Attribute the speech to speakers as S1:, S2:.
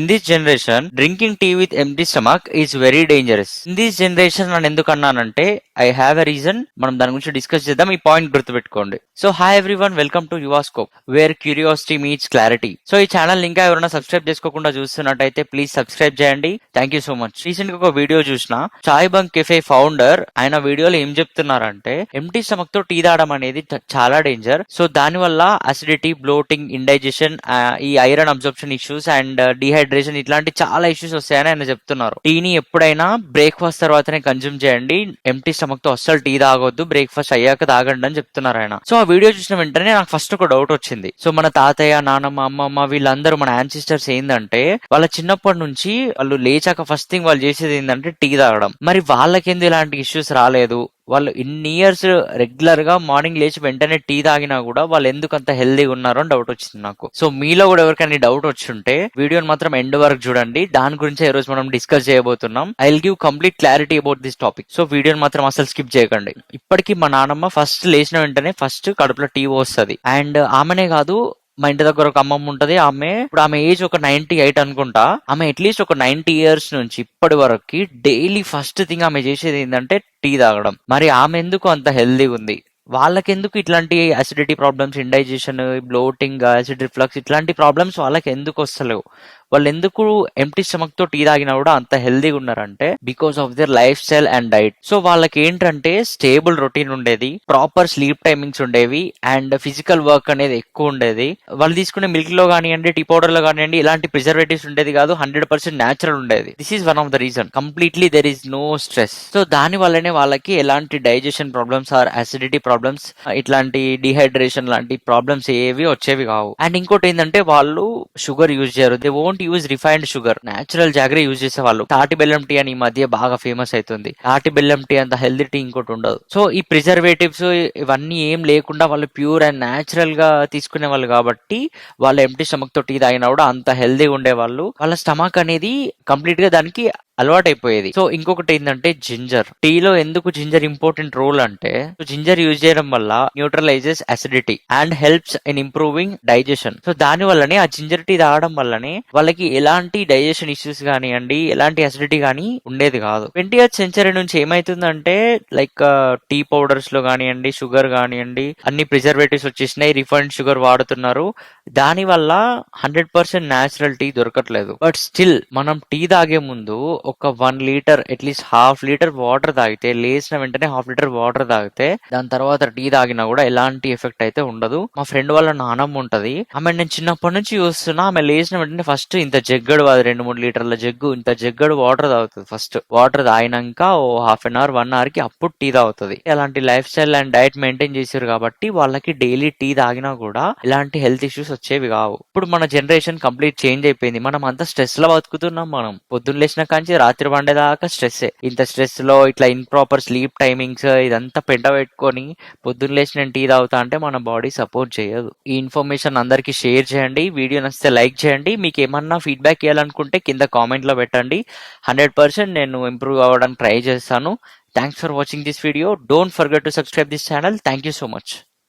S1: In this generation, drinking tea with empty stomach is very dangerous. In this generation నేను ఎందుకు అన్నానంటే I have a reason. మనం దాని గురించి డిస్కస్ చేద్దాం. ఈ పాయింట్ గుర్తుపెట్టుకోండి. So hi everyone, welcome to Yuvascope where curiosity meets clarity. So ఈ ఛానల్ ఇంకా ఎవరైనా సబ్స్క్రైబ్ చేసుకోకుండా చూస్తున్నట్టయితే ప్లీజ్ సబ్స్క్రైబ్ చేయండి. Thank you so much. Recent గా ఒక వీడియో చూసిన చాయ్ బంక్ కెఫే ఫౌండర్ ఆయన వీడియోలో ఏం చెప్తున్నారంటే ఎంటీ స్టమక్ తో టీ తాగడం అనేది చాలా డేంజర్. సో దాని వల్ల అసిడిటీ, బ్లోటింగ్, ఇండైజెషన్, ఈ iron absorption issues and dehydration ఇట్లాంటి చాలా ఇష్యూస్ వస్తాయని ఆయన చెప్తున్నారు. టీని ఎప్పుడైనా బ్రేక్ఫాస్ట్ తర్వాతనే కన్జ్యూమ్ చేయండి. ఎంటీ స్టమక్ తో అస్సలు టీ తాగొద్దు, బ్రేక్ఫాస్ట్ అయ్యాక తాగండి అని చెప్తున్నారు ఆయన. సో ఆ వీడియో చూసిన వెంటనే నాకు ఫస్ట్ ఒక డౌట్ వచ్చింది. సో మన తాతయ్య, నానమ్మ, అమ్మమ్మ వీళ్ళందరూ మన యాన్సిస్టర్స్ ఏంటంటే వాళ్ళ చిన్నప్పటి నుంచి వాళ్ళు లేచాక ఫస్ట్ థింగ్ వాళ్ళు చేసేది ఏంటంటే టీ తాగడం. మరి వాళ్ళకెందుకు ఇలాంటి ఇష్యూస్ రాలేదు? వాళ్ళు ఇన్ని ఇయర్స్ రెగ్యులర్ గా మార్నింగ్ లేచి వెంటనే టీ తాగినా కూడా వాళ్ళు ఎందుకు అంత హెల్దీగా ఉన్నారో అని డౌట్ వచ్చింది నాకు. సో మీలో కూడా ఎవరికైనా డౌట్ వచ్చుంటే వీడియోని మాత్రం ఎండ్ వరకు చూడండి. దాని గురించి ఈ రోజు మనం డిస్కస్ చేయబోతున్నాం. I will give complete clarity about this topic. So వీడియోని మాత్రం అసలు స్కిప్ చేయకండి. ఇప్పటికీ మా నానమ్మ ఫస్ట్ లేచిన వెంటనే ఫస్ట్ కడుపులో టీ వస్తుంది. అండ్ ఆమెనే కాదు, మా ఇంటి దగ్గర ఒక అమ్మమ్మ ఉంటది. ఇప్పుడు ఆమె ఏజ్ ఒక 98 అనుకుంటా. ఆమె అట్లీస్ట్ ఒక 90 ఇయర్స్ నుంచి ఇప్పటి వరకు డైలీ ఫస్ట్ థింగ్ ఆమె చేసేది ఏంటంటే టీ తాగడం. మరి ఆమె ఎందుకు అంత హెల్దీగా ఉంది? వాళ్ళకెందుకు ఇట్లాంటి acidity problems, indigestion, bloating, acid reflux ఇట్లాంటి ప్రాబ్లమ్స్ వాళ్ళకి ఎందుకు వస్తలేవు? వాళ్ళు ఎందుకు ఎంటీ స్టమక్ తో టీ తాగినా కూడా అంత హెల్దీగా ఉన్నారంటే because of their life style and diet. So వాళ్ళకి ఏంటంటే స్టేబుల్ రొటీన్ ఉండేది, ప్రాపర్ స్లీప్ టైమింగ్స్ ఉండేవి అండ్ ఫిజికల్ వర్క్ అనేది ఎక్కువ ఉండేది. వాళ్ళు తీసుకునే మిల్క్ లో కానివ్వండి, టీ పౌడర్ లో కానివ్వండి ఇలాంటి ప్రిజర్వేటివ్స్ ఉండేది కాదు. 100% న్యాచురల్ ఉండేది. This is one of the reason. Completely there is no stress. So దాని వల్లనే వాళ్ళకి ఎలాంటి digestion problems or acidity problems, ఇట్లాంటి డిహైడ్రేషన్ లాంటి ప్రాబ్లమ్స్ ఏవి వచ్చేవి కావు. అండ్ ఇంకోటి ఏంటంటే వాళ్ళు షుగర్ యూజ్ చేయరు. They won't use refined sugar, natural jaggery use చేసే వాళ్ళు. తాటి బెల్లం టీ అని ఈ మధ్య బాగా ఫేమస్ అవుతుంది. తాటి బెల్లం టీ అంత హెల్దీ టీ ఇంకోటి ఉండదు. సో ఈ ప్రిజర్వేటివ్స్ ఇవన్నీ ఏం లేకుండా వాళ్ళు ప్యూర్ అండ్ నేచురల్ గా తీసుకునే వాళ్ళు కాబట్టి వాళ్ళు ఎంటీ స్టమక్ తో టీ తాగినా కూడా అంత హెల్దీగా ఉండేవాళ్ళు. వాళ్ళ స్టమక్ అనేది కంప్లీట్ గా దానికి అలవాటైపోయేది. సో ఇంకొకటి ఏంటంటే జింజర్. టీలో ఎందుకు జింజర్ ఇంపార్టెంట్ రోల్ అంటే జింజర్ యూజ్ చేయడం వల్ల న్యూట్రలైజెస్ acidity and helps in improving digestion. So దాని వల్లనే ఆ జింజర్ టీ తాగడం వల్లనే వాళ్ళకి ఎలాంటి డైజెషన్ ఇష్యూస్ కానివ్వండి, ఎలాంటి అసిడిటీ కానీ ఉండేది కాదు. 20th సెంచరీ నుంచి ఏమైతుందంటే లైక్ టీ పౌడర్స్ లో కానివ్వండి, షుగర్ కానివ్వండి అన్ని ప్రిజర్వేటివ్స్ వచ్చేసినాయి. రిఫైన్డ్ షుగర్ వాడుతున్నారు. దాని వల్ల 100% న్యాచురల్ టీ దొరకట్లేదు. బట్ స్టిల్ మనం టీ తాగే ముందు ఒక 1 litre at least half litre water తాగితే, లేచిన వెంటనే హాఫ్ లీటర్ వాటర్ తాగితే దాని తర్వాత టీ తాగినా కూడా ఎలాంటి ఎఫెక్ట్ అయితే ఉండదు. మా ఫ్రెండ్ వాళ్ళ నానమ్మ ఉంటది. ఆమె నేను చిన్నప్పటి నుంచి చూస్తున్నా. ఆమె లేచిన వెంటనే ఫస్ట్ ఇంత జగ్గడు 2-3 లీటర్ల జగ్గు, ఇంత జగ్గడు వాటర్ తాగుతుంది. ఫస్ట్ వాటర్ తాగినాక ఓ హాఫ్ అన్ అవర్ 1 అవర్ కి అప్పుడు టీ తాగుతుంది. అలాంటి life style and diet maintain చేసారు కాబట్టి వాళ్ళకి డైలీ టీ తాగినా కూడా ఎలాంటి హెల్త్ ఇష్యూస్ వచ్చేవి కావు. ఇప్పుడు మన జనరేషన్ కంప్లీట్ చేంజ్ అయిపోయింది. మనం అంతా స్ట్రెస్ లో బతుకుతున్నాం. మనం పొద్దున్న లేచిన కాంచి రాత్రి వండేదాకా స్ట్రెస్. ఇంత స్ట్రెస్ లో ఇట్లా ఇంప్రాపర్ స్లీప్ టైమింగ్స్ ఇదంతా పెంట పెట్టుకొని పొద్దున్న లేచి నేను టీ తాగుతా అంటే మన బాడీ సపోర్ట్ చేయదు. ఈ ఇన్ఫర్మేషన్ అందరికి షేర్ చేయండి. వీడియో నచ్చితే లైక్ చేయండి. మీకు ఏమన్నా ఫీడ్బ్యాక్ ఇవ్వాలనుకుంటే కింద కామెంట్ లో పెట్టండి. 100% నేను ఇంప్రూవ్ అవ్వడానికి ట్రై చేస్తాను. Thanks for watching this video. Don't forget to subscribe this channel. Thank you so much.